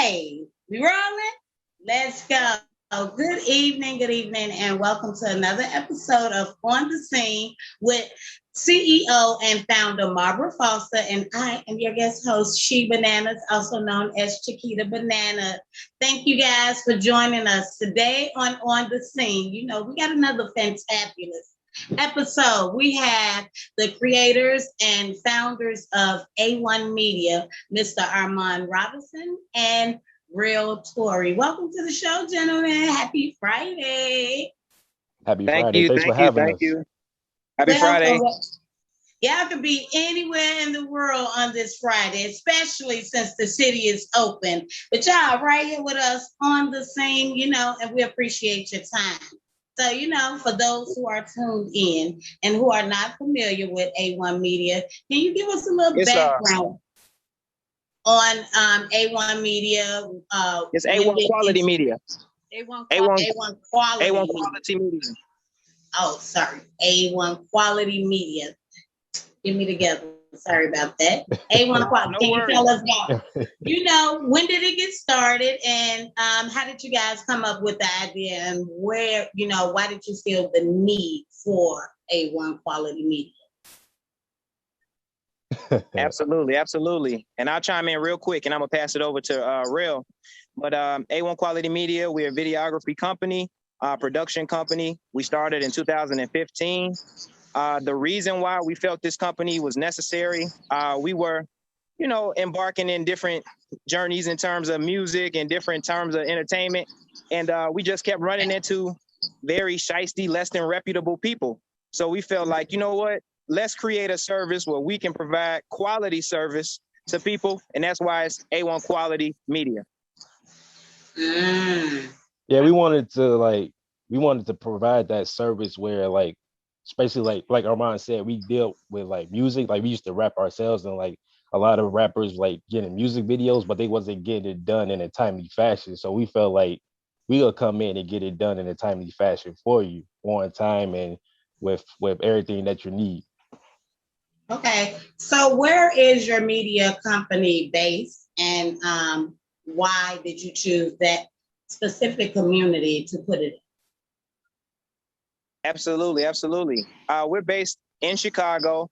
Okay, we rolling? Let's go. Good evening, and welcome to another episode of On the Scene with CEO and founder Barbara Foster, and I am your guest host, She Bananas, also known as Chiqueta Banana. Thank you guys for joining us today on the Scene. You know, we got another fantabulous episode. We have the creators and founders of A1 Media, Mr. Armon Robinson and Real Torry. Welcome to the show, gentlemen. Happy Friday. Happy Friday. Thanks for having us. Happy Friday. Y'all could be anywhere in the world on this Friday, especially since the city is open. But y'all right here with us on the Scene, you know, and we appreciate your time. So, you know, for those who are tuned in and who are not familiar with A1 Media, can you give us a little background on A1 Media? It's A1 Quality Media. A1 Quality Media. Oh, sorry. A1 Quality Media. Get me together. Sorry about that. A1 Quality. No Can worries. You tell us about, you know, when did it get started and how did you guys come up with the idea and where, you know, why did you feel the need for A1 Quality Media? Absolutely. And I'll chime in real quick and I'm going to pass it over to Real. But A1 Quality Media, we're a videography company, production company. We started in 2015. The reason why we felt this company was necessary, we were, you know, embarking in different journeys in terms of music and different terms of entertainment. And we just kept running into very shisty, less than reputable people. So we felt like, you know what, let's create a service where we can provide quality service to people. And that's why it's A1 Quality Media. Yeah, we wanted to provide that service where, like, especially like Armon said, we deal with like music. Like we used to rap ourselves, and like a lot of rappers like getting music videos, but they wasn't getting it done in a timely fashion. So we felt like we'll come in and get it done in a timely fashion for you on time and with everything that you need. Okay, so where is your media company based, and why did you choose that specific community to put it in? Absolutely. We're based in Chicago,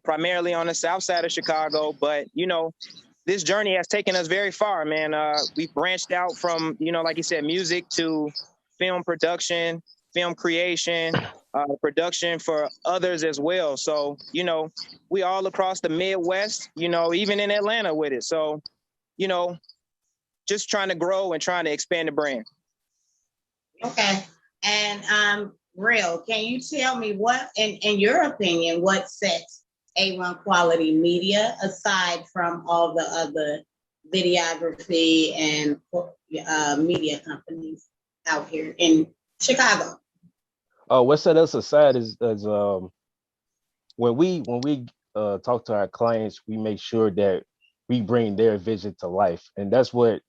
primarily on the south side of Chicago. But, you know, this journey has taken us very far, man. We've branched out from, you know, like you said, music to film production, film creation, production for others as well. So, you know, we all across the Midwest, you know, even in Atlanta with it. So, you know, just trying to grow and trying to expand the brand. Okay. And Real, can you tell me what, in your opinion, what sets A1 Quality Media aside from all the other videography and media companies out here in Chicago? What set us aside is when we talk to our clients, we make sure that we bring their vision to life, and that's what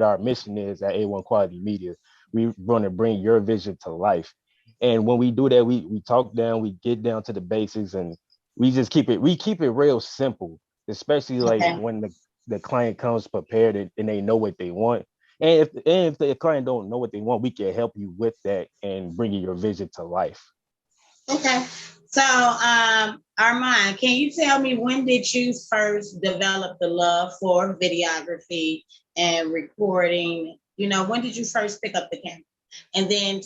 our mission is at A1 Quality Media. We want to bring your vision to life. And when we do that, we talk down, we get down to the basics, and we just keep it real simple, especially like when the client comes prepared and they know what they want. And if the client don't know what they want, we can help you with that and bringing your vision to life. Okay. So, Armon, can you tell me, when did you first develop the love for videography and recording? You know, when did you first pick up the camera? And then,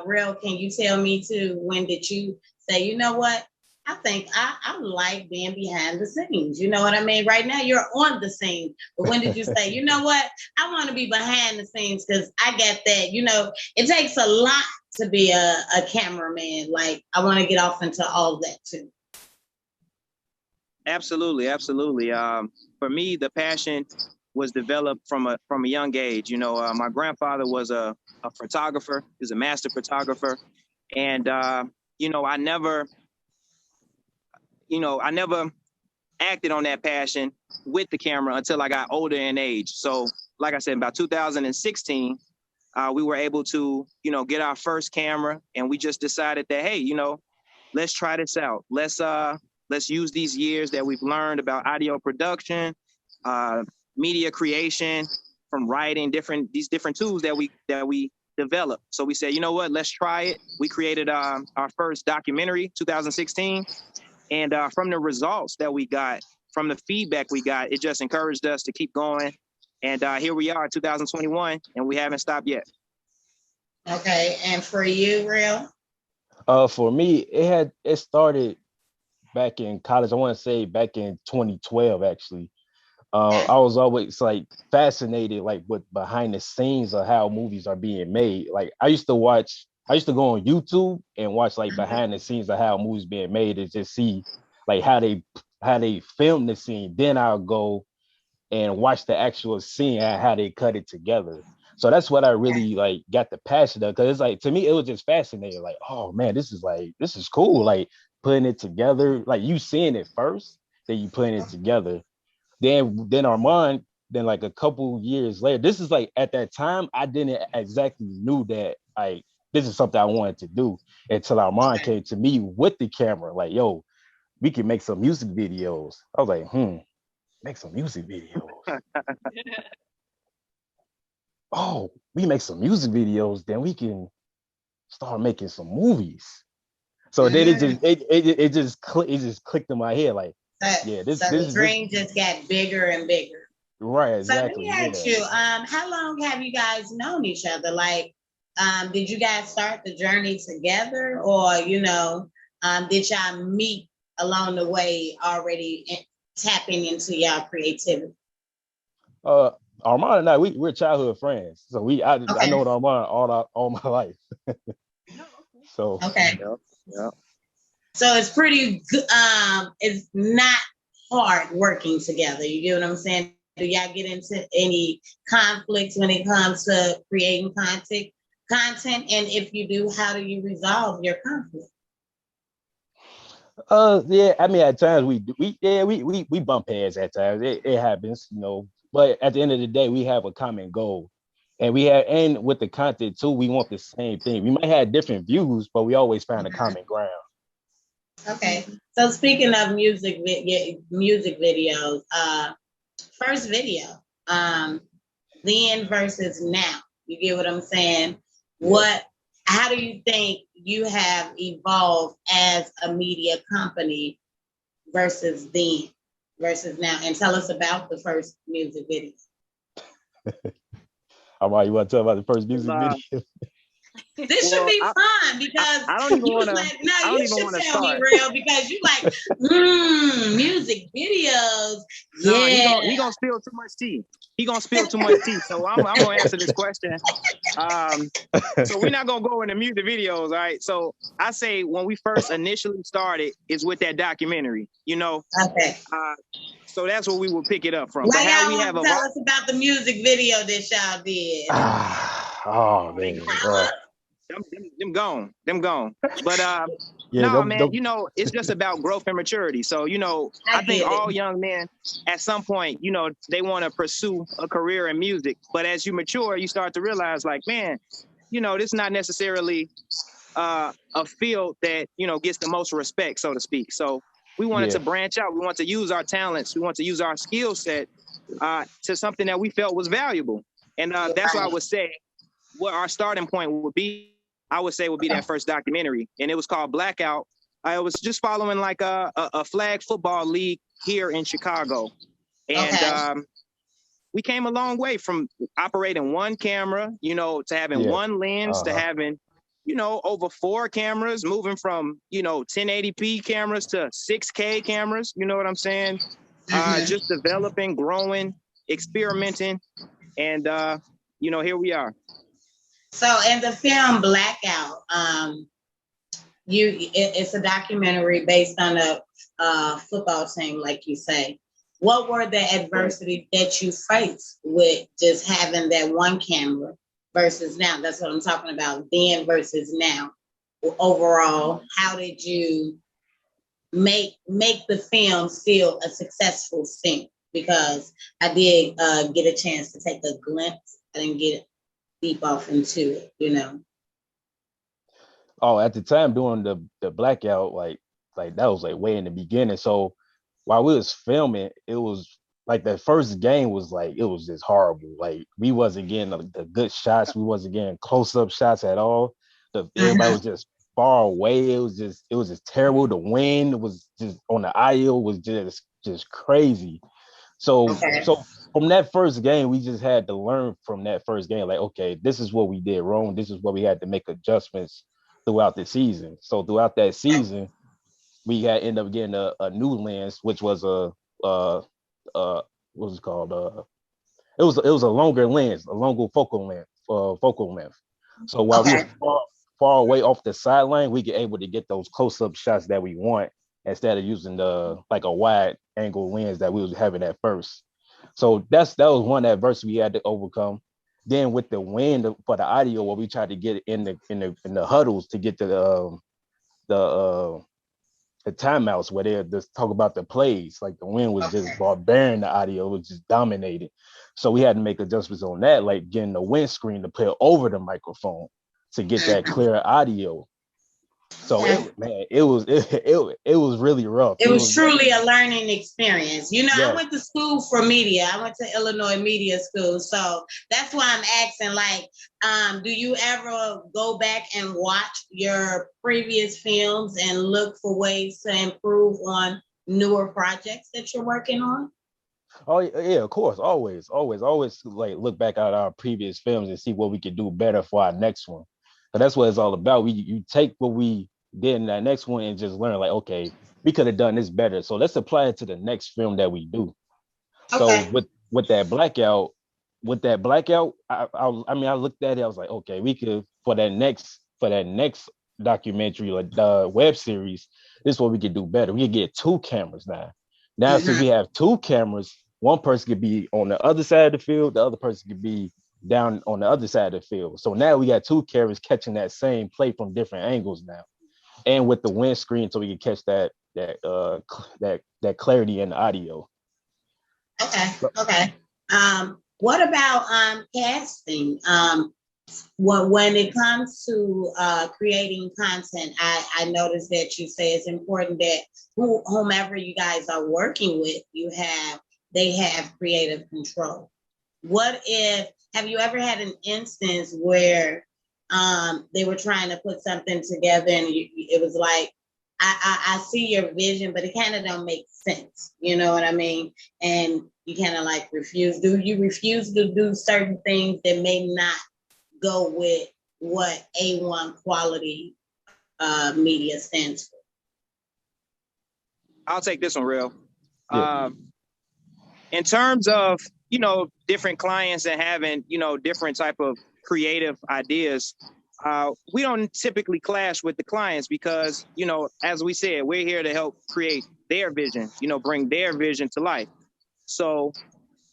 Real, can you tell me too, when did you say, you know what, I think I like being behind the scenes? You know what I mean? Right now you're on the scene, but when did you say, you know what, I want to be behind the scenes because I get that, you know, it takes a lot to be a cameraman. Like, I want to get off into all that too. Absolutely. For me, the passion was developed from a young age. You know, my grandfather was a photographer. He was a master photographer. And, you know, I never acted on that passion with the camera until I got older in age. So, like I said, about 2016, we were able to, you know, get our first camera, and we just decided that, hey, you know, let's try this out. Let's use these years that we've learned about audio production, media creation, from writing, these different tools that we developed. So we said, you know what, let's try it. We created our first documentary, 2016, and from the results that we got, from the feedback we got, it just encouraged us to keep going. And here we are, 2021, and we haven't stopped yet. Okay, and for you, Real? For me, it started back in college. I want to say back in 2012, actually. I was always like fascinated, like with behind the scenes of how movies are being made. Like I used to go on YouTube and watch like behind the scenes of how movies being made and just see like how they film the scene. Then I'll go and watch the actual scene and how they cut it together. So that's what I really like got the passion of, because it's like, to me it was just fascinating. Like, oh man, this is cool. Like putting it together, like you seeing it first, then you putting it together. Then Armon, then like a couple years later, this is like at that time I didn't exactly knew that like this is something I wanted to do until Armon came to me with the camera. Like, yo, we can make some music videos. I was like, make some music videos. Oh, we make some music videos, then we can start making some movies. So then it just clicked in my head, like, yeah, this the dream just got bigger and bigger. Right, exactly. So let me ask you, how long have you guys known each other? Like, did you guys start the journey together, or did y'all meet along the way already tapping into y'all creativity? Armon and I, we're childhood friends, so I know Armon all my life. So okay, yeah. So it's pretty good. It's not hard working together. You get what I'm saying? Do y'all get into any conflicts when it comes to creating content? And if you do, how do you resolve your conflict? Yeah, I mean, at times we bump heads at times. It happens, but at the end of the day, we have a common goal. And with the content too, we want the same thing. We might have different views, but we always find a common ground. Okay. So speaking of music videos, first video, then versus now. You get what I'm saying? How do you think you have evolved as a media company versus then versus now? And tell us about the first music video. All right, you want to tell about the first music video? This should be fun because I don't even want to. Like, no, you should tell me, Real, because you like music videos. No, yeah, he gonna spill too much tea. He gonna spill too much tea. So I'm gonna answer this question. So we're not gonna go into music videos, all right? So I say when we first initially started is with that documentary. Okay. So that's where we will pick it up from. Why y'all want to tell us about the music video that y'all did? Oh man, them gone. But man, it's just about growth and maturity. So I think all young men at some point, they want to pursue a career in music. But as you mature, you start to realize, like, man, this is not necessarily a field that gets the most respect, so to speak. So we wanted to branch out. We want to use our talents. We want to use our skill set to something that we felt was valuable. And that's why I would say what our starting point would be. I would say would be that first documentary, and it was called Blackout. I was just following like a flag football league here in Chicago, and we came a long way from operating one camera, to having one lens, to having over 4 cameras, moving from 1080p cameras to 6K cameras. You know what I'm saying? Just developing, growing, experimenting, and here we are. So in the film Blackout, it's a documentary based on a football team, like you say. What were the adversity that you faced with just having that one camera versus now? That's what I'm talking about, then versus now. Overall, how did you make the film still a successful scene? Because I did get a chance to take a glimpse. I didn't get deep off into it, Oh, at the time doing the Blackout, like that was like way in the beginning. So while we was filming, it was like that first game was like, it was just horrible. Like we wasn't getting the good shots. We wasn't getting close-up shots at all. Everybody was just far away. It was just terrible. The wind was just on the audio was just crazy. So Okay. so from that first game, we just had to learn from that first game. Like, okay, this is what we did wrong. This is what we had to make adjustments throughout the season. So throughout that season, we had end up getting a new lens, which was a what was it called? It was a longer lens, a longer focal length. So while we Okay. was far away off the sideline, we get able to get those close-up shots that we want instead of using the like a wide angle lens that we was having at first. So that was one adversity we had to overcome. Then with the wind for the audio, where we tried to get in the huddles to get to the timeouts where they just talk about the plays. Like the wind was just barbarian, the audio was just dominated. So we had to make adjustments on that, like getting the windscreen to put over the microphone to get that clear audio. So it was really rough. It was truly a learning experience. You know, yes. I went to school for media. I went to Illinois Media School. So that's why I'm asking, like, do you ever go back and watch your previous films and look for ways to improve on newer projects that you're working on? Oh yeah, of course. Always like look back at our previous films and see what we could do better for our next one. So that's what it's all about. You take what we did in that next one and just learn, like, okay, we could have done this better. So let's apply it to the next film that we do. Okay. So with that blackout, I mean, I looked at it, I was like, okay, we could for that next documentary or web series, this is what we could do better. We could get 2 cameras now. Now, since we have 2 cameras, one person could be on the other side of the field, the other person could be down on the other side of the field. So now we got 2 cameras catching that same play from different angles now, and with the windscreen, so we can catch that clarity in the audio. Okay. What about casting? When it comes to creating content, I noticed that you say it's important that whomever you guys are working with, they have creative control. Have you ever had an instance where they were trying to put something together and it was like, I see your vision, but it kind of don't make sense. You know what I mean? And you kind of like refuse. Do you refuse to do certain things that may not go with what A1 quality media stands for? I'll take this one, Real. Yeah. In terms of, different clients and having, different type of creative ideas, we don't typically clash with the clients because, as we said, we're here to help create their vision, bring their vision to life. So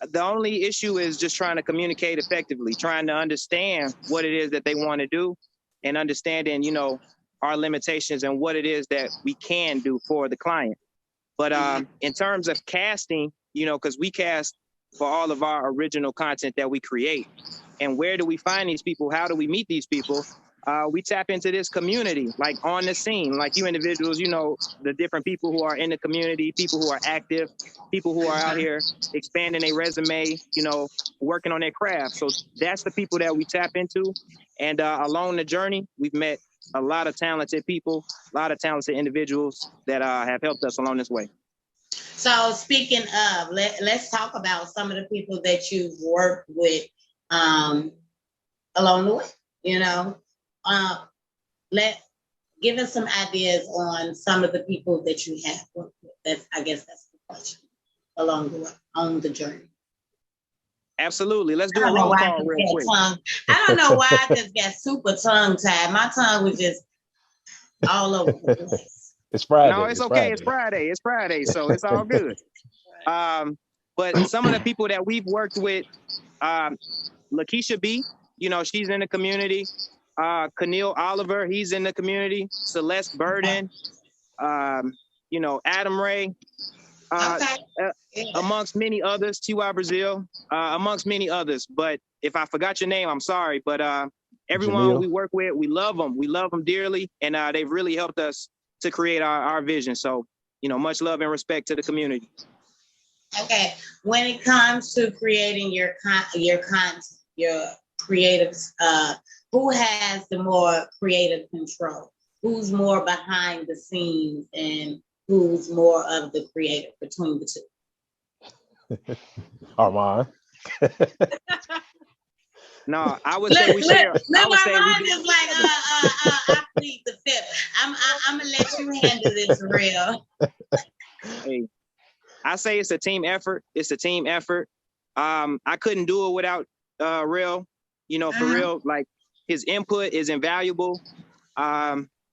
the only issue is just trying to communicate effectively, trying to understand what it is that they want to do and understanding, our limitations and what it is that we can do for the client. But in terms of casting, because we cast for all of our original content that we create. And where do we find these people? How do we meet these people? We tap into this community, like on the scene, like you individuals, the different people who are in the community, people who are active, people who are out here expanding their resume, working on their craft. So that's the people that we tap into. And along the journey, we've met a lot of talented people, a lot of talented individuals that have helped us along this way. So speaking of, let's talk about some of the people that you've worked with along the way, give us some ideas on some of the people that you have worked with. I guess that's the question along the way, on the journey. Absolutely. Let's do a roll call real quick. I don't know why I just got super tongue-tied. My tongue was just all over the place. It's Friday. No, it's okay. Friday. It's Friday, so it's all good. But some of the people that we've worked with, Lakeisha B, she's in the community. Keneal Oliver, he's in the community. Celeste Burden, Adam Ray, amongst many others. T.Y. Brazil, amongst many others. But if I forgot your name, I'm sorry. But everyone we work with, we love them. We love them dearly, and they've really helped us to create our vision. So, much love and respect to the community. Okay, when it comes to creating your creatives, who has the more creative control? Who's more behind the scenes, and who's more of the creative between the two? Armon. No, I would say we share. I would say we Armon is like, I plead the fifth. I'm gonna let you handle this, real. Hey, I say it's a team effort. It's a team effort. I couldn't do it without Real. You know, for real, like his input is invaluable.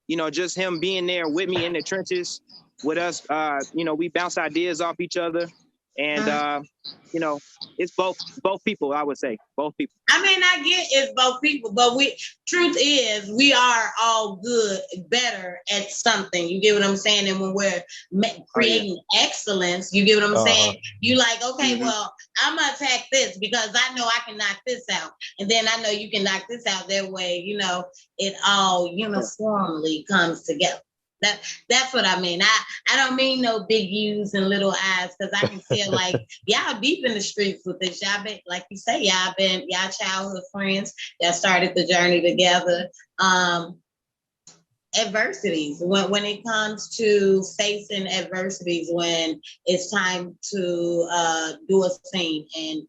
You know, just him being there with me in the trenches with us. You know, we bounce ideas off each other, and you know, it's both people. I would say both people. I mean, I get it's both people, but truth is, we are all good, better at something. You get what I'm saying? And when we're creating excellence, you get what I'm saying? You like, okay, well, I'm gonna attack this because I know I can knock this out, and then I know you can knock this out. That way, you know, it all uniformly comes together. That's what I mean. I don't mean no big U's and little I's, because I can feel like y'all deep in the streets with this. Y'all been, like you say, y'all childhood friends. Y'all started the journey together. Adversities, when it comes to facing adversities, when it's time to do a scene and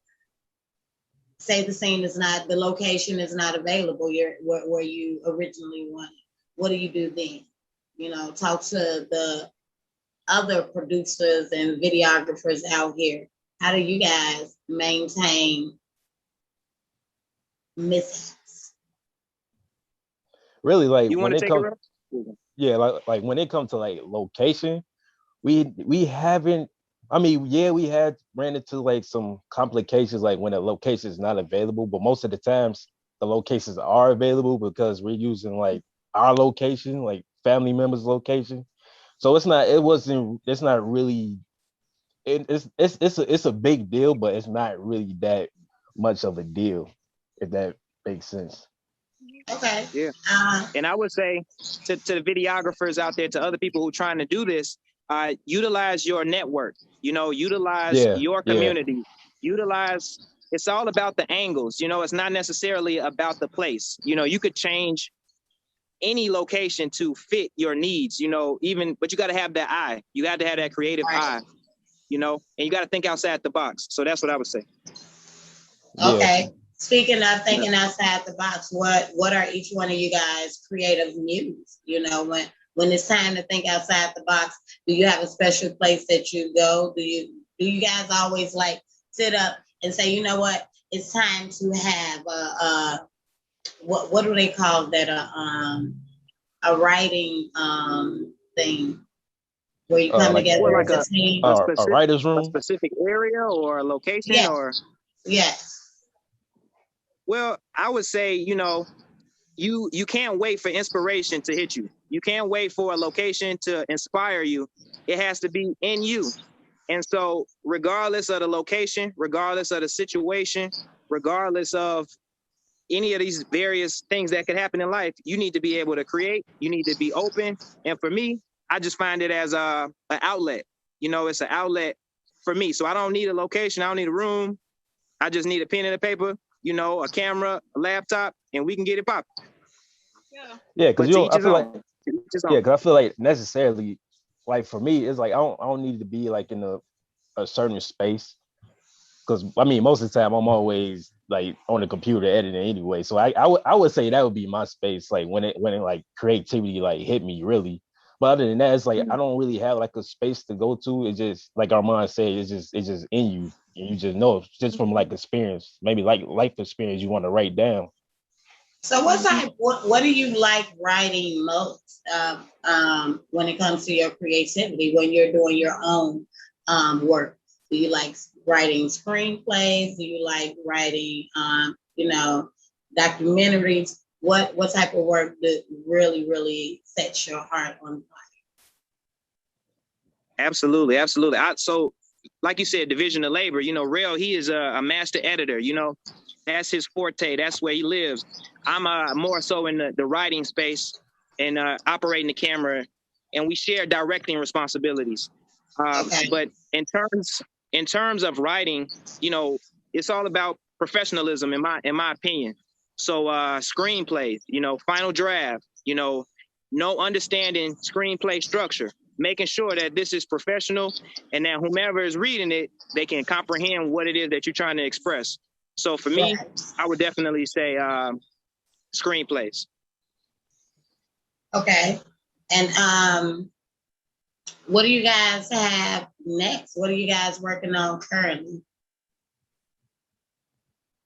say the scene is not, the location is not available where you originally wanted. What do you do then? You know, talk to the other producers and videographers out here. How do you guys maintain mishaps? Really, like you when it comes, like when it comes to like location, we haven't. I mean, yeah, we had ran into like some complications, like when a location is not available. But most of the times, the locations are available because we're using like our location, like family members' location. So it's not really it's a big deal, but it's not really that much of a deal, if that makes sense. Okay. Yeah. And I would say to the videographers out there, to other people who are trying to do this, utilize your network, you know, utilize your community, utilize, it's all about the angles, you know, it's not necessarily about the place. You know, you could change any location to fit your needs, you know, but you got to have that eye. You got to have that creative eye, you know, and you got to think outside the box. So that's what I would say. Okay. Yeah. Speaking of thinking outside the box, what are each one of you guys' creative muse? You know, when it's time to think outside the box, do you have a special place that you go? Do you guys always like sit up and say, you know what, it's time to have what do they call that? A writing thing where you come together like as a team. A writer's room, a specific area or a location, or yes. Well, I would say, you know, you can't wait for inspiration to hit you. You can't wait for a location to inspire you. It has to be in you. And so regardless of the location, regardless of the situation, regardless of any of these various things that could happen in life, you need to be able to create. You need to be open. And for me, I just find it as an outlet. You know, it's an outlet for me. So I don't need a location. I don't need a room. I just need a pen and a paper, you know, a camera, a laptop, and we can get it popping. Yeah, because I feel like necessarily, like for me, it's like I don't need to be like in a certain space, because I mean most of the time I'm always like on the computer editing anyway. So I would say that would be my space, like when it like creativity like hit me really. But other than that, it's like I don't really have like a space to go to. It's just like Armon said, it's just in you. And you just know just from like experience, maybe like life experience you want to write down. So what do you like writing most when it comes to your creativity when you're doing your own work? Do you like writing screenplays? Do you like writing you know, documentaries? What type of work that really sets your heart on fire? Absolutely. So like you said, division of labor, you know, Real, he is a master editor, you know, that's his forte. That's where he lives. I'm more so in the writing space and operating the camera, and we share directing responsibilities. But in in terms of writing, you know, it's all about professionalism in my opinion. So screenplays, you know, final draft, you know, no understanding screenplay structure, making sure that this is professional and that whomever is reading it, they can comprehend what it is that you're trying to express. So for me, I would definitely say screenplays. Okay. And what do you guys have next? What are you guys working on currently?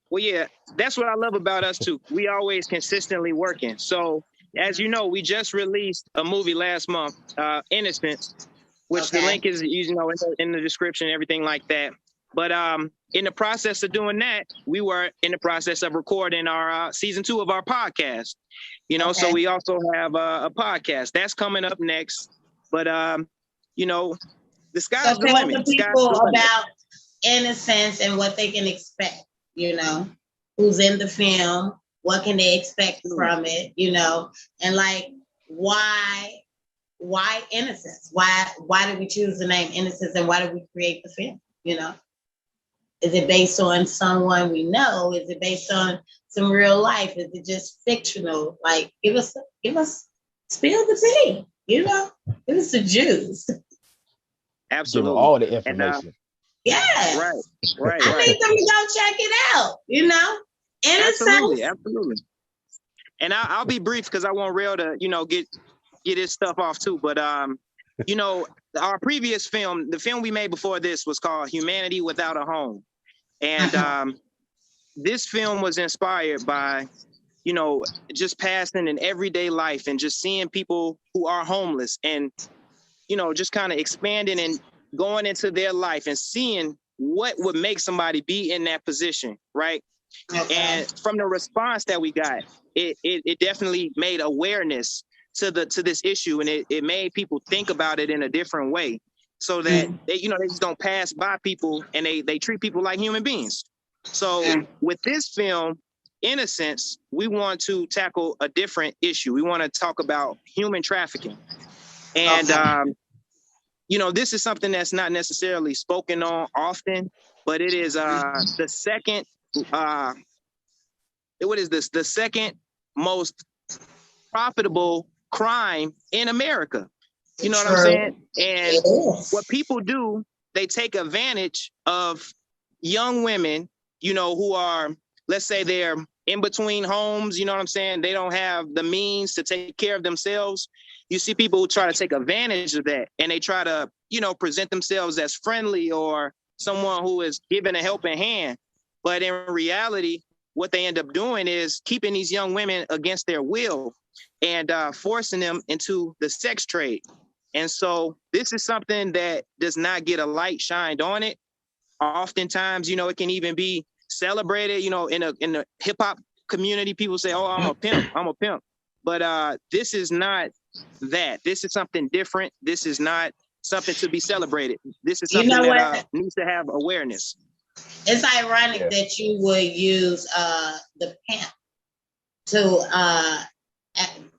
Well, yeah, that's what I love about us too. We always consistently working. So as you know, we just released a movie last month, Innocence, which the link is, you know, in the description, everything like that. But in the process of doing that, we were in the process of recording our season 2 of our podcast. You know, so we also have a podcast that's coming up next. But you know, the sky's the limit. Tell the people about Innocence and what they can expect. You know, who's in the film, what can they expect from it, you know, and like why Innocence? Why did we choose the name Innocence, and why did we create the film? You know, is it based on someone we know? Is it based on some real life? Is it just fictional? Like give us spill the tea, you know, give us the juice. Absolutely. Give all the information. And, yeah. Right. I need them to go check it out, you know? Absolutely. And I'll be brief because I want Real to, you know, get his stuff off too. But you know, our previous film, the film we made before this was called Humanity Without a Home. And this film was inspired by, you know, just passing in everyday life and just seeing people who are homeless and, you know, just kind of expanding and going into their life and seeing what would make somebody be in that position, right? And from the response that we got, it definitely made awareness to this issue, and it made people think about it in a different way, so that they, you know, they just don't pass by people and they treat people like human beings. So with this film, Innocence, we want to tackle a different issue. We want to talk about human trafficking, and you know, this is something that's not necessarily spoken on often, but it is the second. What is this? The second most profitable crime in America. You know what I'm saying? And what people do, they take advantage of young women, you know, who are, let's say they're in between homes, you know what I'm saying? They don't have the means to take care of themselves. You see people who try to take advantage of that, and they try to, you know, present themselves as friendly or someone who is giving a helping hand. But in reality, what they end up doing is keeping these young women against their will and forcing them into the sex trade. And so this is something that does not get a light shined on it. Oftentimes, you know, it can even be celebrated, you know, in the hip hop community. People say, oh, I'm a pimp. But this is not that. This is something different. This is not something to be celebrated. This is something that needs to have awareness. It's ironic that you would use the pimp to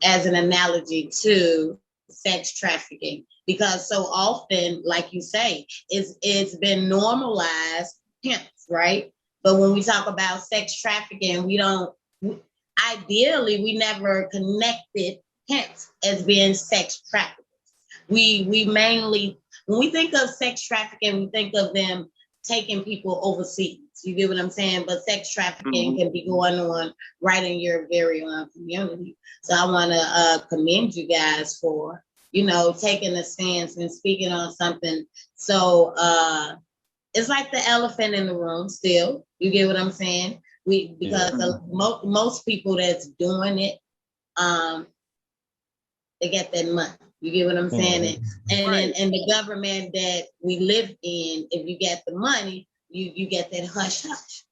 as an analogy to sex trafficking, because so often, like you say, it's been normalized pimps, right? But when we talk about sex trafficking, we never connected pimps as being sex traffickers. We mainly, when we think of sex trafficking, we think of them taking people overseas. You get what I'm saying? But sex trafficking can be going on right in your very own community. So I want to commend you guys for, you know, taking a stance and speaking on something. So it's like the elephant in the room still. You get what I'm saying? Because most people that's doing it, they get that money. You get what I'm saying? And the government that we live in, if you get the money, you get that hush hush,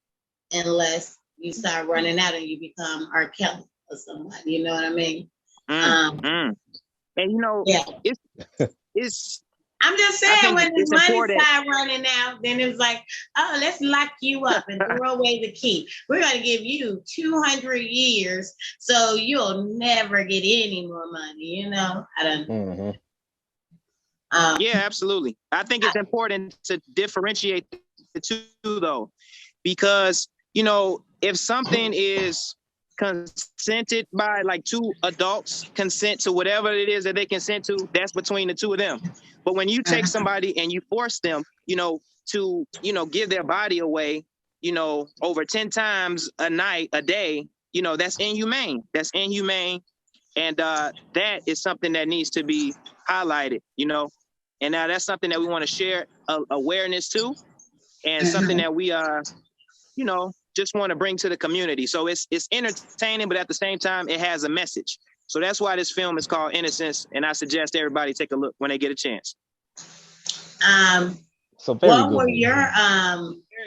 unless you start running out and you become R. Kelly or somebody. You know what I mean? And you know, it's. I'm just saying, when the money start running out, then it's like, oh, let's lock you up and throw away the key. We're going to give you 200 years so you'll never get any more money, you know? I don't know. Yeah, absolutely. I think it's important to differentiate the two, though, because, you know, if something is consented by, like, two adults consent to whatever it is that they consent to, that's between the two of them. But when you take somebody and you force them, you know, to, you know, give their body away, you know, over 10 times a night, a day, you know, that's inhumane. That's inhumane. And that is something that needs to be highlighted, you know. And now that's something that we want to share awareness to, and something that we you know, just want to bring to the community. So it's entertaining, but at the same time, it has a message. So that's why this film is called Innocence, and I suggest everybody take a look when they get a chance. So very what good were movie. your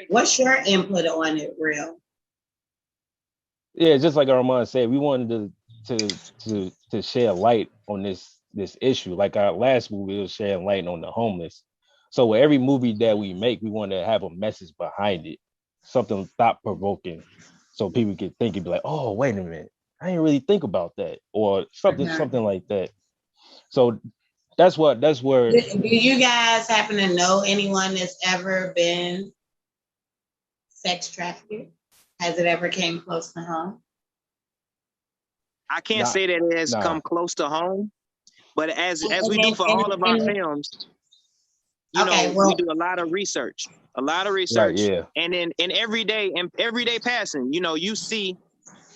what's your input on it, Real? Yeah, just like Armon said, we wanted to shed light on this issue. Like our last movie was shedding light on the homeless. So with every movie that we make, we want to have a message behind it, something thought provoking, so people can think and be like, "Oh, wait a minute, I didn't really think about that," or something like that. So that's where. Do you guys happen to know anyone that's ever been sex trafficked? Has it ever came close to home? I can't say that it has come close to home, but as we do for all of our films, you know, we do a lot of research, Right, yeah. and in every day passing, you know, you see,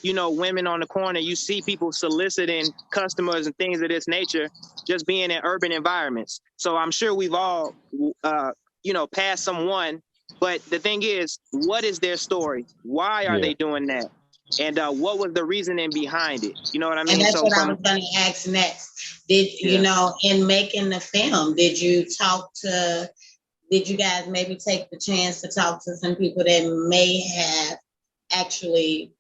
you know, women on the corner, you see people soliciting customers and things of this nature, just being in urban environments. So I'm sure we've all, you know, passed someone, but the thing is, what is their story? Why are they doing that? And what was the reasoning behind it? You know what I mean? And that's what I was going to ask next. You know, in making the film, did you guys maybe take the chance to talk to some people that may have actually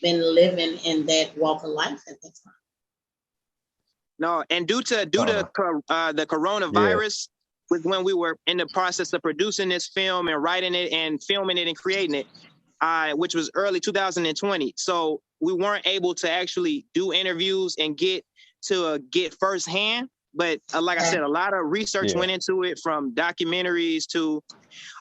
been living in that walk of life at that time? No, and due to the coronavirus, was when we were in the process of producing this film and writing it and filming it and creating it, which was early 2020. So we weren't able to actually do interviews and get firsthand. But like I said, a lot of research went into it, from documentaries to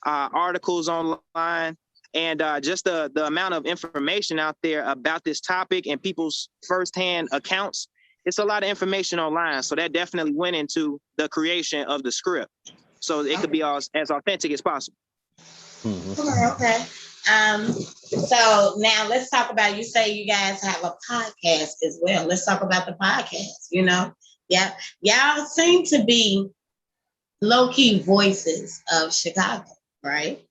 articles online, and just the amount of information out there about this topic and people's firsthand accounts. It's a lot of information online. So that definitely went into the creation of the script, so it could be as authentic as possible. Okay. So now let's talk about, you say you guys have a podcast as well. Let's talk about the podcast. You know, y'all seem to be low-key voices of Chicago, right?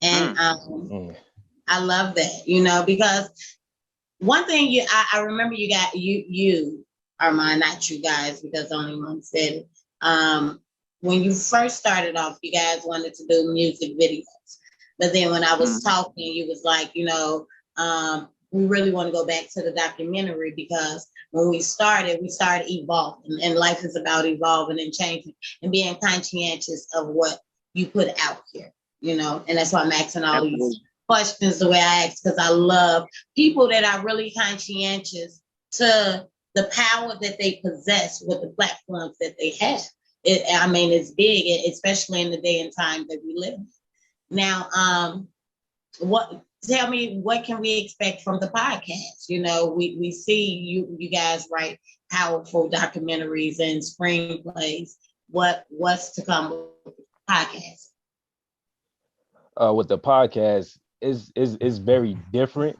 And I love that, you know, because one thing I remember you Armon, not you guys, because only one said it. When you first started off, you guys wanted to do music videos. But then when I was talking, you was like, you know, we really want to go back to the documentary, because when we started evolving, and life is about evolving and changing and being conscientious of what you put out here, you know. And that's why I'm asking all these questions the way I ask, because I love people that are really conscientious to the power that they possess with the platforms that they have. I mean, it's big, especially in the day and time that we live in. Now, tell me, what can we expect from the podcast? You know, we see you guys write powerful documentaries and screenplays. What's to come with the podcast? With the podcast, is very different.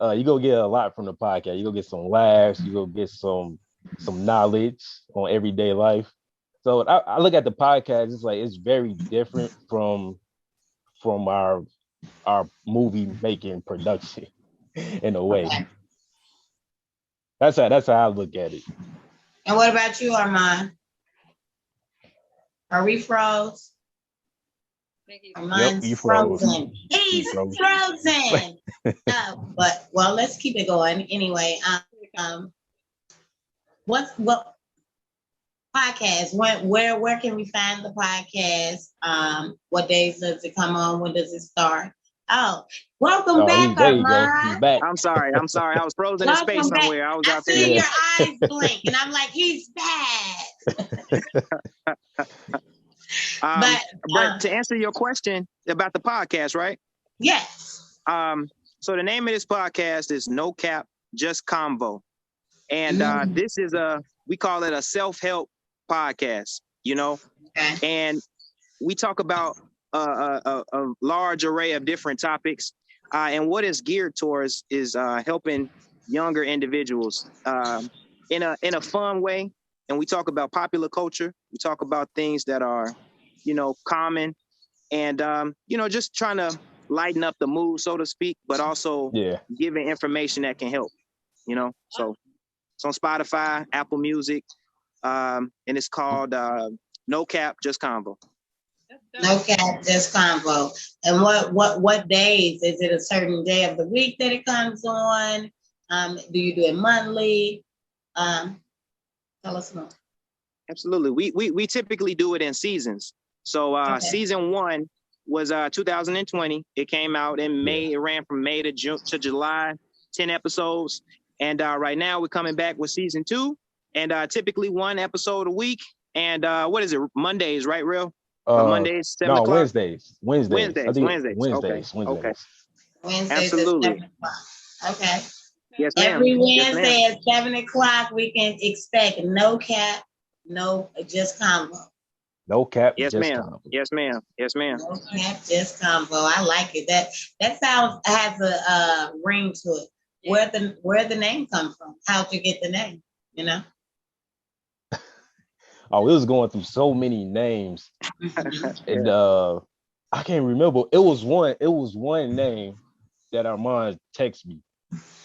You go get a lot from the podcast. You go get some laughs. You go get some knowledge on everyday life. So I look at the podcast. It's like it's very different from our movie making production in a way. Okay. That's how I look at it. And what about you, Armon? Are we froze? Armon's frozen. He's frozen. But let's keep it going anyway. What podcast? Where can we find the podcast? What days does it come on? When does it start? Oh, welcome back, there you go. He's Armon. back. I'm sorry. I was frozen in space Welcome back. somewhere. I was I out see there. your eyes blink, and I'm like, he's back. But to answer your question about the podcast, right? Yes. So the name of this podcast is No Cap, Just Convo. And this is we call it a self-help podcast, you know? Okay. And we talk about a large array of different topics. And what it's geared towards is helping younger individuals in a fun way. And we talk about popular culture. We talk about things that are, you know, common, and you know, just trying to lighten up the mood, so to speak, but also giving information that can help, you know. So it's on Spotify, Apple Music, and it's called No Cap, Just Convo. No Cap, Just Convo. And what days? Is it a certain day of the week that it comes on? Do you do it monthly? Tell us more. Absolutely. We typically do it in seasons. So season 1 was 2020. It came out in May. It ran from May to June to July, 10 episodes. And right now we're coming back with season 2, and typically 1 episode a week. And what is it? Mondays, right, Real? Mondays, 7 o'clock? Wednesdays. Wednesdays. Wednesdays Absolutely. At 7 o'clock. Okay. Yes, ma'am. Every Wednesday at 7 o'clock, we can expect No Cap, Just Convo. No Cap, yes, Just ma'am. Convo. Yes, ma'am. Yes, ma'am. No Cap, Just Convo. I like it. That sounds has a ring to it. Where the name come from? How'd you get the name? You know. Oh, it was going through so many names, and I can't remember. It was one name that Armon texted me.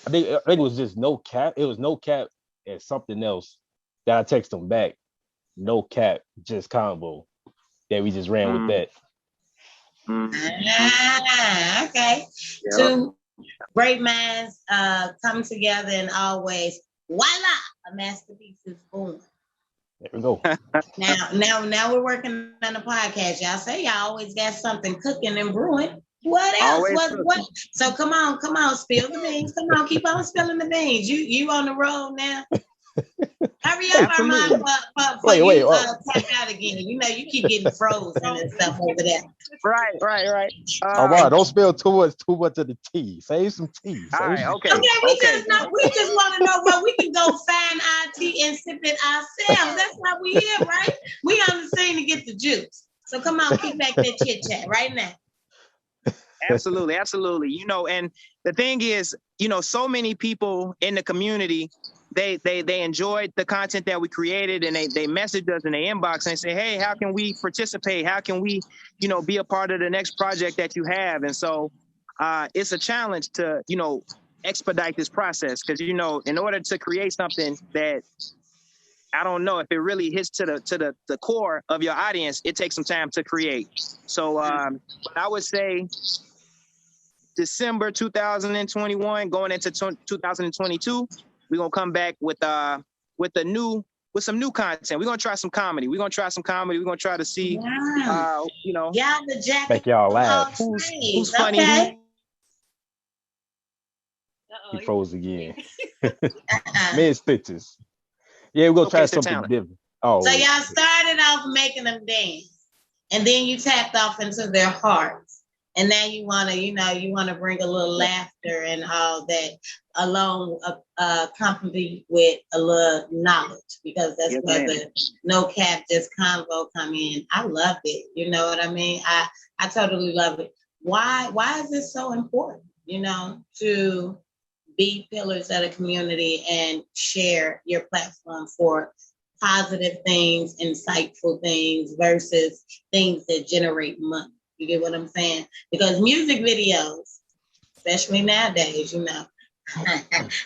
I think it was just No Cap. It was No Cap and something else that I texted him back. No Cap, Just Convo. That we just ran with that. Okay. Yeah. Two great minds come together, and always voila, a masterpiece is born. There we go. Now we're working on a podcast. Y'all say y'all always got something cooking and brewing. What else? What? So come on, spill the beans. Come on, keep on spilling the beans. You on the road now. Hurry up, Armon, before you tap out again. You know, you keep getting frozen and stuff over there. Right. Armon, don't spill too much of the tea. Save some tea. All right, okay. We just want to know where we can go find our tea and sip it ourselves. That's why we here, right? We on the scene to get the juice. So come on, keep back that chit chat right now. Absolutely. You know, and the thing is, you know, so many people in the community, they enjoyed the content that we created, and they messaged us in the inbox and say, hey, how can we participate? How can we, you know, be a part of the next project that you have? And so it's a challenge to, you know, expedite this process, because, you know, in order to create something that, I don't know if it really hits to the core of your audience, it takes some time to create. So I would say December 2021, going into 2022, we're gonna come back with some new content. We're gonna try some comedy. We're gonna try to see you know, the jacket. Make y'all laugh. Who's funny. Okay. He froze again. Mid stitches. Yeah, we're gonna try something different. Oh, so y'all started off making them dance, and then you tapped off into their hearts, and now you wanna bring a little laughter and all that along, accompanied with a little knowledge, because that's where the No Cap, Just Convo come in. I love it. You know what I mean? I totally love it. Why is this so important? You know, to be pillars of the community and share your platform for positive things, insightful things versus things that generate money. You get what I'm saying? Because music videos, especially nowadays, you know,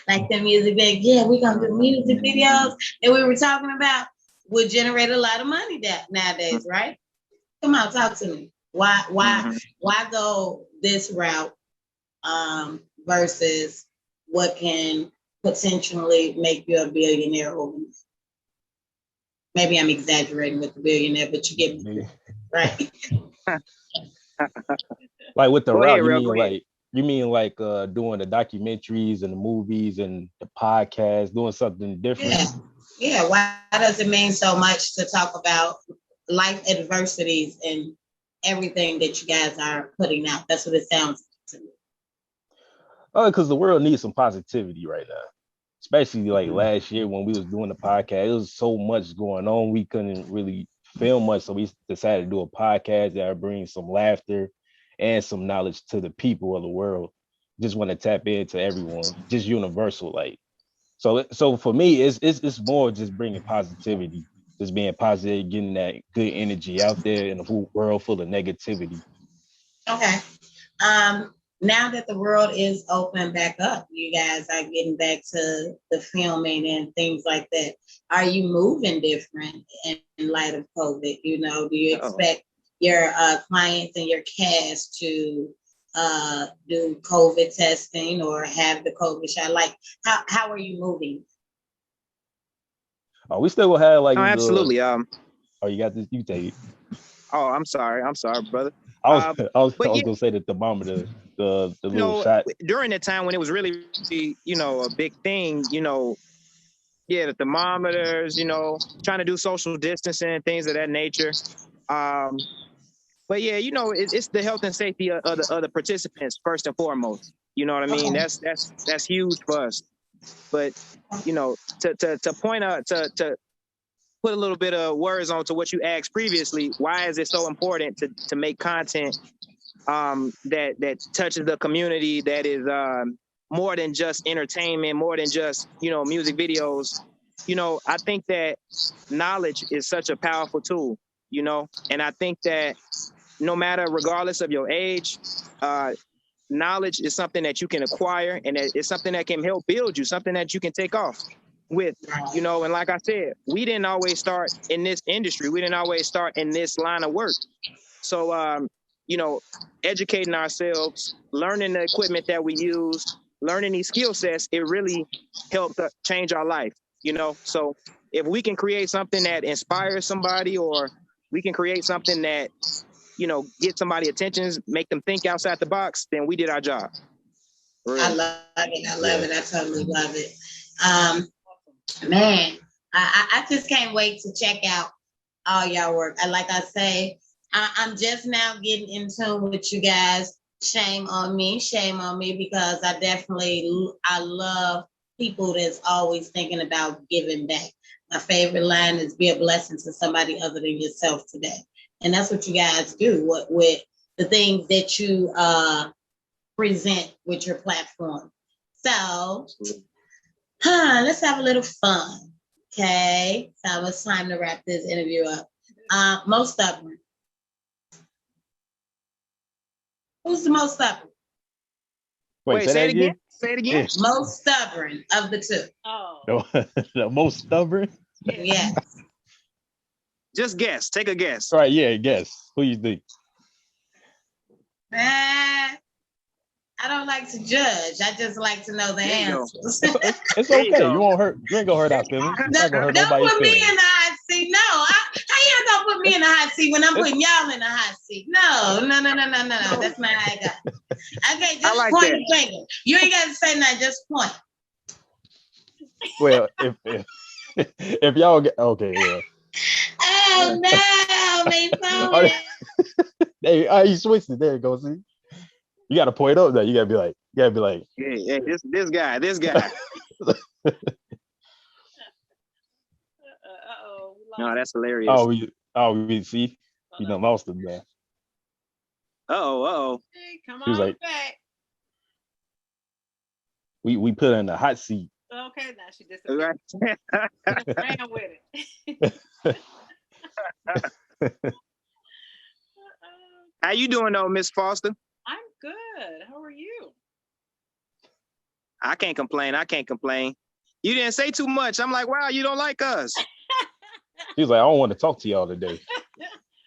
like the music videos, yeah, we're gonna do music videos that we were talking about would generate a lot of money nowadays, right? Come on, talk to me. Why go this route versus what can potentially make you a billionaire overnight? Maybe I'm exaggerating with the billionaire, but you get me, right? Like with the Go route, ahead, Real. Go ahead. you mean like doing the documentaries and the movies and the podcast, doing something different? Yeah. Why does it mean so much to talk about life adversities and everything that you guys are putting out? That's what it sounds to me. Oh, because the world needs some positivity right now. Especially like last year when we was doing the podcast, it was so much going on. We couldn't really film much. So we decided to do a podcast that brings some laughter and some knowledge to the people of the world. Just want to tap into everyone, just universal. Like, so for me, it's more just bringing positivity, just being positive, getting that good energy out there in a whole world full of negativity. Okay. Now that the world is open back up, you guys are getting back to the filming and things like that. Are you moving different in light of COVID? You know, do you expect your clients and your cast to do COVID testing or have the COVID shot? Like, how are you moving? Oh, we still gonna have like absolutely. Oh, you got this. You take it. Oh, I'm sorry, brother. I was yeah, gonna say the thermometer, the little shot. During that time when it was really, a big thing, the thermometers, trying to do social distancing and things of that nature. But yeah, it's the health and safety of the participants first and foremost. You know what I mean? That's huge for us. But to point out to put a little bit of words onto what you asked previously, why is it so important to make content that touches the community, that is more than just entertainment, more than just music videos? I think that knowledge is such a powerful tool, and I think that no matter, regardless of your age, knowledge is something that you can acquire, and it's something that can help build you, something that you can take off with, and like I said, we didn't always start in this industry. We didn't always start in this line of work. So, educating ourselves, learning the equipment that we use, learning these skill sets, it really helped change our life, So if we can create something that inspires somebody, or we can create something that, get somebody attention, make them think outside the box, then we did our job. I love it. I love it. I totally love it. Man, I just can't wait to check out all y'all work. And like I say, I'm just now getting in tune with you guys. Shame on me, because I love people that's always thinking about giving back. My favorite line is be a blessing to somebody other than yourself today. And that's what you guys do with the things that you present with your platform. So, let's have a little fun. Okay. So it's time to wrap this interview up. Most stubborn. Who's the most stubborn? Wait, say that again? Say it again. Most stubborn of the two. Oh. The most stubborn? Yes. Just guess. Take a guess. All right, yeah, guess. Who you think? I don't like to judge. I just like to know the answers. It's okay. You ain't gonna hurt our feelings. Don't put me in the hot seat. No. How you gonna put me in the hot seat when I'm putting y'all in the hot seat? No. That's not how I got. Okay, just like point your finger. You ain't got to say nothing. Just point. Well, if y'all get okay, yeah. Oh no, they found it. Hey, you switched it. There you go. See, you got to point up there. You gotta be like, yeah, this guy. No, that's hilarious. We see, you done lost him there. Uh-oh. Hey, come He was on like, back. We put her in the hot seat. Okay, now she disappeared. Ran with it. How you doing though, Miss Foster? I'm good. How are you? I can't complain. You didn't say too much. I'm like, wow, you don't like us. He was like, I don't want to talk to y'all today.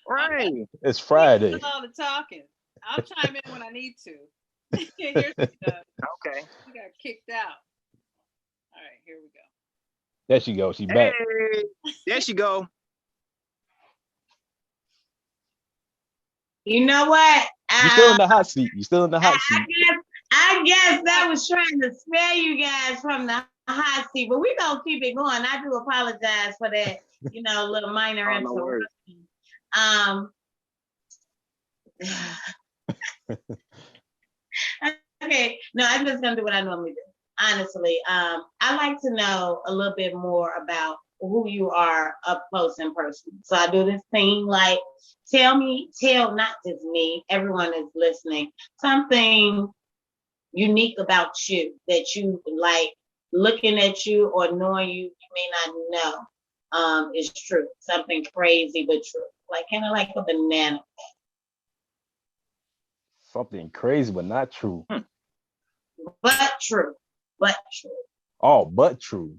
Right. It's Friday. All the talking. I'll chime in when I need to. Here's the Okay. She got kicked out. All right, here we go. There she goes. She's back. Hey, there she go. You know what? You still in Uh, the hot seat. You still in the I, hot seat. I guess that was trying to spare you guys from the hot seat, but we're gonna keep it going. I do apologize for that, little minor Oh, no worries. interruption. Um, okay, no, I'm just gonna do what I normally do. Honestly, I like to know a little bit more about who you are up close in person. So I do this thing like tell not just me, everyone is listening, something unique about you that you like looking at you or knowing you may not know is true. Something crazy but true. Like kind of like a banana. Something crazy, but not true. But true. But true. Oh, but true.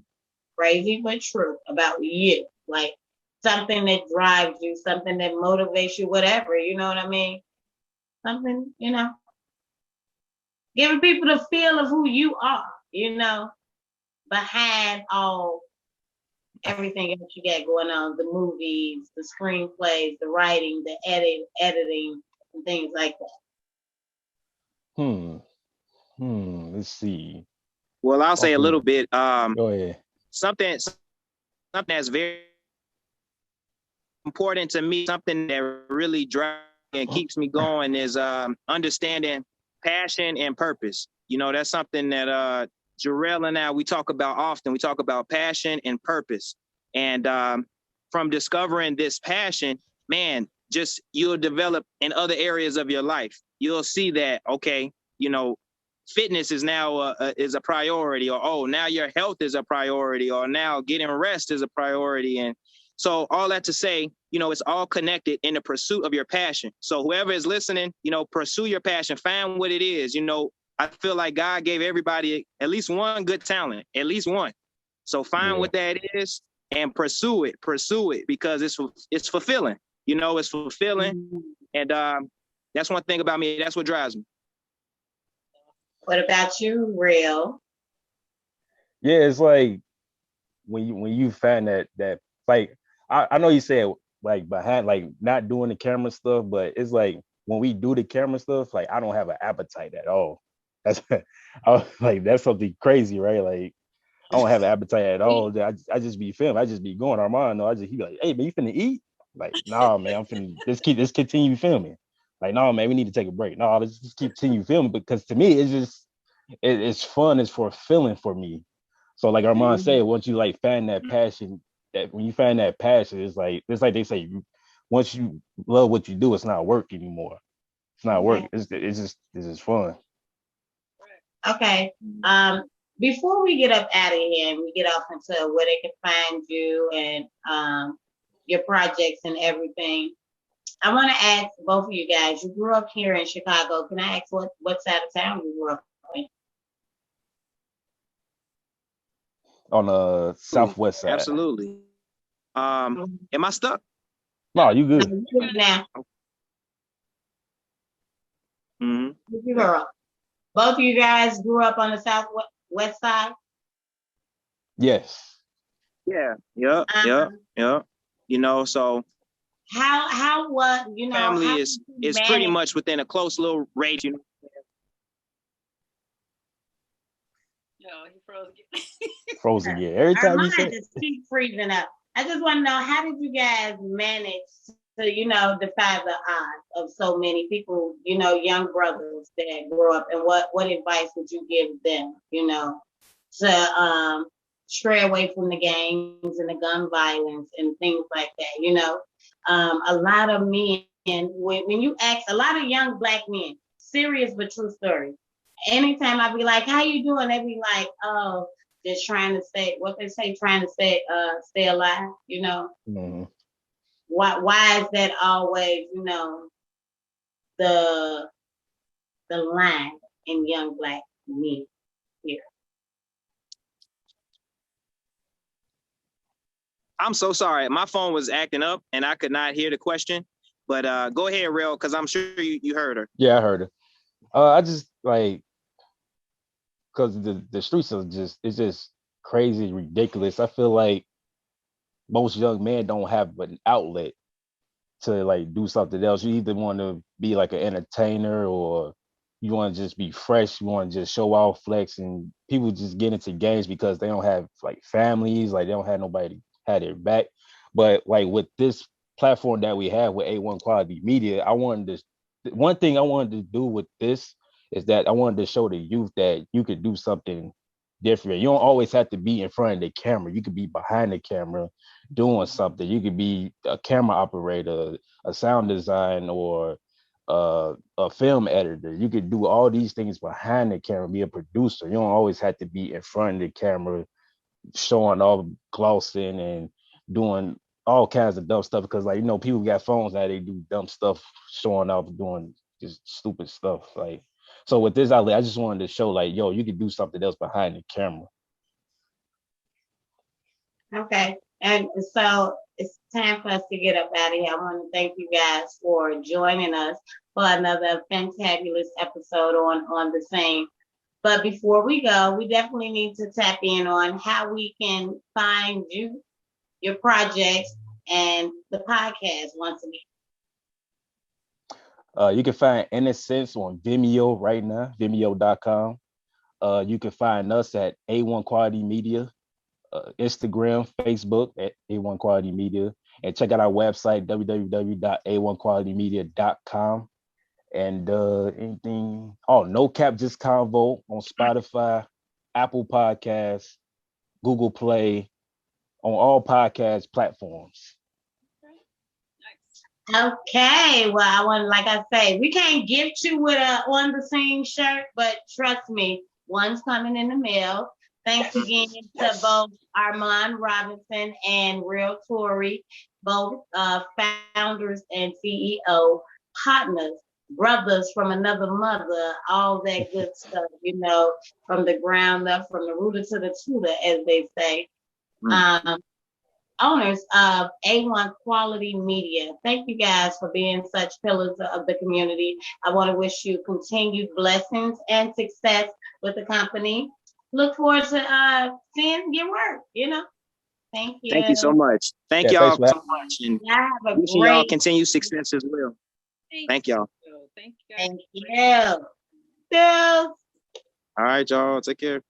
Crazy but true about you. Like something that drives you, something that motivates you, whatever, you know what I mean? Something, giving people the feel of who you are, behind all everything else you got going on, the movies, the screenplays, the writing, the editing, and things like that. Let's see. Well, I'll say a little bit. Go ahead. Something that's very important to me, something that really drives and keeps me going is understanding passion and purpose. That's something that Jarrell and I, we talk about often. We talk about passion and purpose. And from discovering this passion, man, just you'll develop in other areas of your life. You'll see that, okay, fitness is now is a priority, or now your health is a priority, or now getting rest is a priority. And so all that to say, it's all connected in the pursuit of your passion. So whoever is listening, pursue your passion, find what it is. I feel like God gave everybody at least one good talent, at least one. So find what that is and pursue it because it's fulfilling. It's fulfilling. And that's one thing about me. That's what drives me. What about you, Real? Yeah, it's like when you find that like I know you said like behind like not doing the camera stuff, but it's like when we do the camera stuff, like I don't have an appetite at all. That's like that's something crazy, right? Like I don't have an appetite at all. I just be filming. I just be going. Armon, no, he be like, hey man, you finna eat? Like, nah, man, I'm finna let's continue filming. Like, no, man, we need to take a break. No, let's just continue filming because to me, it's just it's fun, it's fulfilling for me. So like Armand said, once you like find that passion, that when you find that passion, it's like they say, once you love what you do, it's not work anymore. It's not work. It's just fun. Okay. Before we get up out of here and we get off into where they can find you and your projects and everything, I want to ask both of you guys. You grew up here in Chicago. Can I ask what side of town you grew up in? On the southwest side. Absolutely. Am I stuck? No, you good. Now. Mm-hmm. You grew up. Both of you guys grew up on the southwest side? Yes. Yeah. Yep. So how what family is pretty much within a close little range. No, he froze again. Frozen again. Every time you say just keep freezing up. I just want to know, how did you guys manage to, defy the odds of so many people, young brothers that grew up, and what advice would you give them, to stray away from the gangs and the gun violence and things like that, a lot of men, when you ask a lot of young Black men, serious but true story, anytime I be like, how you doing? They be like, oh, just trying to stay alive, Mm-hmm. Why is that always, the line in young Black men here? I'm so sorry. My phone was acting up and I could not hear the question. But go ahead, Real, because I'm sure you heard her. Yeah, I heard her. I just like because the streets are just crazy, ridiculous. I feel like most young men don't have an outlet to like do something else. You either want to be like an entertainer, or you want to just be fresh. You want to just show off, flex, and people just get into games because they don't have like families, like they don't have nobody had their back. But like with this platform that we have with A1 Quality Media, I wanted to, one thing I wanted to do with this is that I wanted to show the youth that you could do something different. You don't always have to be in front of the camera. You could be behind the camera doing something. You could be a camera operator, a sound design, or a film editor. You could do all these things behind the camera, be a producer. You don't always have to be in front of the camera showing all glossing and doing all kinds of dumb stuff, because like, you know, people got phones now, they do dumb stuff, showing off, doing just stupid stuff. Like, so with this outlet, I just wanted to show like, yo, you could do something else behind the camera. Okay. And so it's time for us to get up out of here. I want to thank you guys for joining us for another fantabulous episode on the Scene. But before we go, we definitely need to tap in on how we can find you, your projects, and the podcast once again. You can find Innocence on Vimeo right now, vimeo.com. You can find us at A1 Quality Media, Instagram, Facebook at A1 Quality Media, and check out our website, www.a1qualitymedia.com. And anything, No Cap Just Convo on Spotify, Apple Podcasts, Google Play, on all podcast platforms. Okay, well, I want, like I say, we can't gift you with a On the Scene shirt, but trust me, one's coming in the mail. Thanks again to both Armon Robinson and Real Torry, both founders and CEO, partners, brothers from another mother, all that good stuff, you know, from the ground up, from the rooter to the tutor, as they say. Owners of A1 Quality Media. Thank you guys for being such pillars of the community. I want to wish you continued blessings and success with the company. Look forward to seeing your work, you know. Thank you. Thank you so much. Thank y'all so much. And wishing y'all continued success as well. Thank y'all. Thank you. All right, y'all. Take care.